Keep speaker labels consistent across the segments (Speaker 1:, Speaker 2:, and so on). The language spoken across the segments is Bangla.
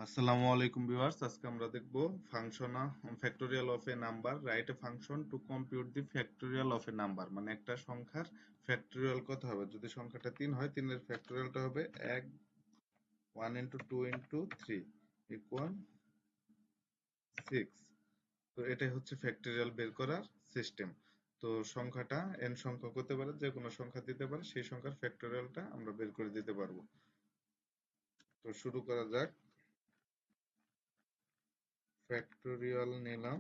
Speaker 1: আসসালামু আলাইকুম ভিউয়ার্স, আজকে আমরা দেখব function factorial of a number. Right a function to compute the factorial of a number. মানে একটা সংখ্যার ফ্যাক্টোরিয়াল কত হবে। যদি সংখ্যাটা 3 হয়, 3 এর ফ্যাক্টোরিয়ালটা হবে 1 ইনটু 2 ইনটু 3 ইকুয়াল 6। তো এটাই হচ্ছে ফ্যাক্টোরিয়াল বের করার সিস্টেম। তো সংখ্যাটা n সংখ্যক হতে পারে, যে কোনো সংখ্যা দিতে পারে, সেই সংখ্যার ফ্যাক্টোরিয়ালটা আমরা বের করে দিতে পারবো। তো শুরু করা যাক। ফ্যাক্টোরিয়াল নিলাম,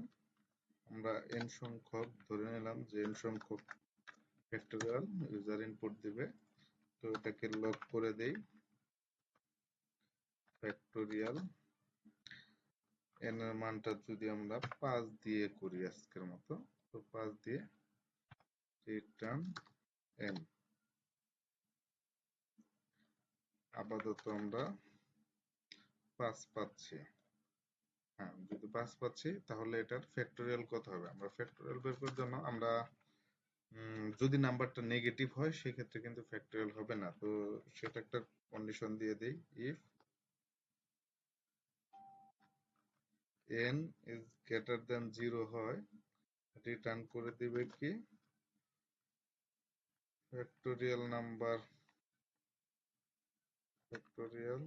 Speaker 1: আমরা n সংখ্যক ধরে নিলাম যে n সংখ্যক ফ্যাক্টোরিয়াল ইউজার ইনপুট দিবে। তো এটাকে লক করে দেই। ফ্যাক্টোরিয়াল n এর মানটা যদি আমরা 5 দিয়ে করি আজকের মতো, তো 5 দিয়ে রিটার্ন n। আপাতত আমরা 5 পাচ্ছি। হ্যাঁ, যদি 5 পাচ্ছি তাহলে এটার ফ্যাক্টোরিয়াল কত হবে। আমরা ফ্যাক্টোরিয়াল বের করার জন্য আমরা যদি নাম্বারটা নেগেটিভ হয় সেক্ষেত্রে কিন্তু ফ্যাক্টোরিয়াল হবে না। তো সেটা একটা কন্ডিশন দিয়ে দেই, if n is greater than 0 হয়, রিটার্ন করে দিবে কি factorial number, factorial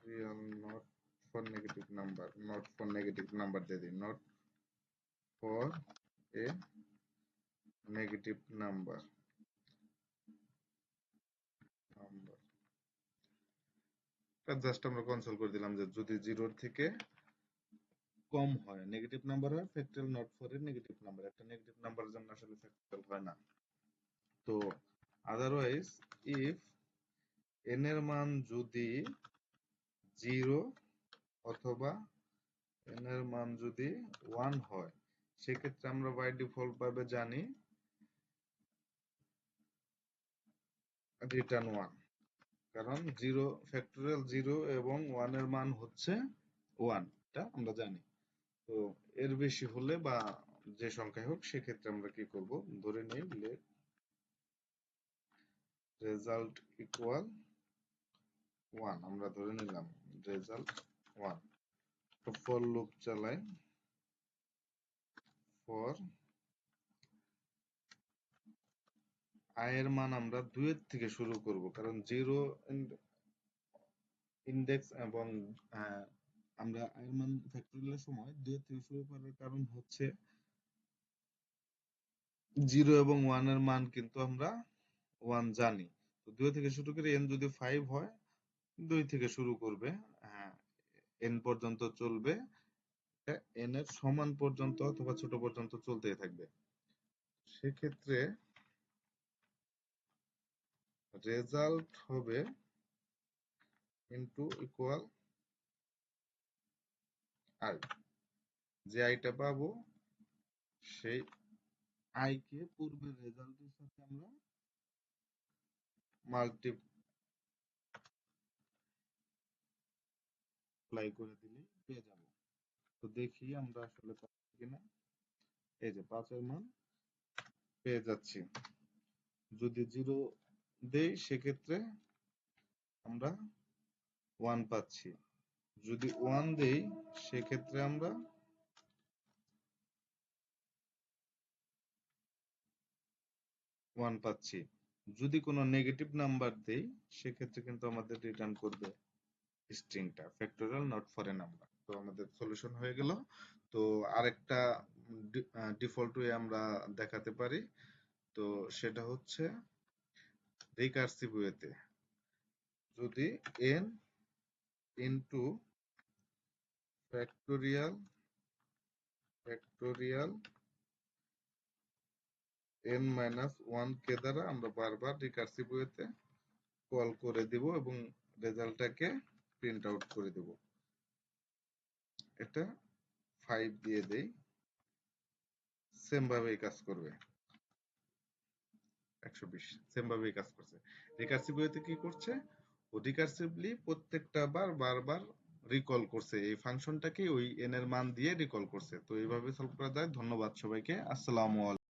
Speaker 1: real not for negative number, not for negative number দিয়ে দিই, not for A negative number. Just আমরা কনসোল করে দিলাম যে যদি 0 থেকে কম হয়, নেগেটিভ নাম্বার হয়, factorial not for A negative number. একটা নেগেটিভ নাম্বারের জন্য আসলে ফ্যাক্টোরিয়াল হয় না। তো আদারওয়াইজ ইফ n এর মান যদি 0 অথবা n এর মান যদি 1 হয়, সেক্ষেত্রে আমরা বাই ডিফল্ট ভাবে জানি রিটার্ন 1। কারণ 0 ফ্যাক্টোরিয়াল 0 এবং 1 এর মান হচ্ছে 1, এটা আমরা জানি। তো এর বেশি হলে বা যে সংখ্যাই হোক, সেক্ষেত্রে আমরা কি করব, ধরে নেই লেট রেজাল্ট ইকুয়াল 1। আমরা ধরে নিলাম রেজাল্ট 1। তো ফর লুপ চালাই, ফর i এর মান আমরা 2 এর থেকে শুরু করব, কারণ 0 ইন্ডেক্স এবং আমরা i এর মান ফ্যাক্টোরিয়ালের সময় 2 এর থেকে শুরু করার কারণ হচ্ছে 0 এবং 1 এর মান কিন্তু আমরা 1 জানি। তো 2 থেকে শুরু করে n যদি 5 হয়, 2 থেকে শুরু করবে, হ্যাঁ, n পর্যন্ত চলবে, n এর সমান পর্যন্ত অথবা ছোট পর্যন্ত চলতেই থাকবে। সেক্ষেত্রে রেজাল্ট হবে ইনটু ইকুয়াল i। যে আইটা পাবো সেই i কে পূর্বের রেজাল্টের সাথে আমরা মাল্টিপ্লাই করে দিলে পেয়ে যাব। তো দেখি আমরা আসলে পাচ্ছি কিনা। এই যে 5 এর মান পেয়ে যাচ্ছি। যদি 0 দেই সেক্ষেত্রে আমরা 1 পাচ্ছি। যদি 1 দেই সেক্ষেত্রে আমরা 1 পাচ্ছি। যদি কোনো নেগেটিভ নাম্বার দেই সেক্ষেত্রে কিন্তু আমাদের রিটার্ন করবে স্ট্রিংটা factorial not for a number. তো আমাদের সলিউশন হয়ে গেল। তো আরেকটা ডিফল্ট ওয়ে আমরা দেখাতে পারি। তো সেটা হচ্ছে রিকার্সিভ ওয়েতে। যদি n into factorial n minus 1 কে দ্বারা আমরা বারবার রিকার্সিভ ওয়েতে কল করে দিব এবং রেজাল্টটাকে প্রিন্ট আউট করে দেব। এটা 5 দিয়ে দেই, সেম ভাবেই কাজ করবে। 120 সেম ভাবেই কাজ করছে। রিকার্সিভ ওয়েতে কি করছে, ও রিকার্সিভলি প্রত্যেকটা বারবার রিকল করছে, এই ফাংশনটাকে ওই n এর মান দিয়ে রিকল করছে। তো এইভাবে সলভ করা যায়। ধন্যবাদ সবাইকে। আসসালামু আলাইকুম।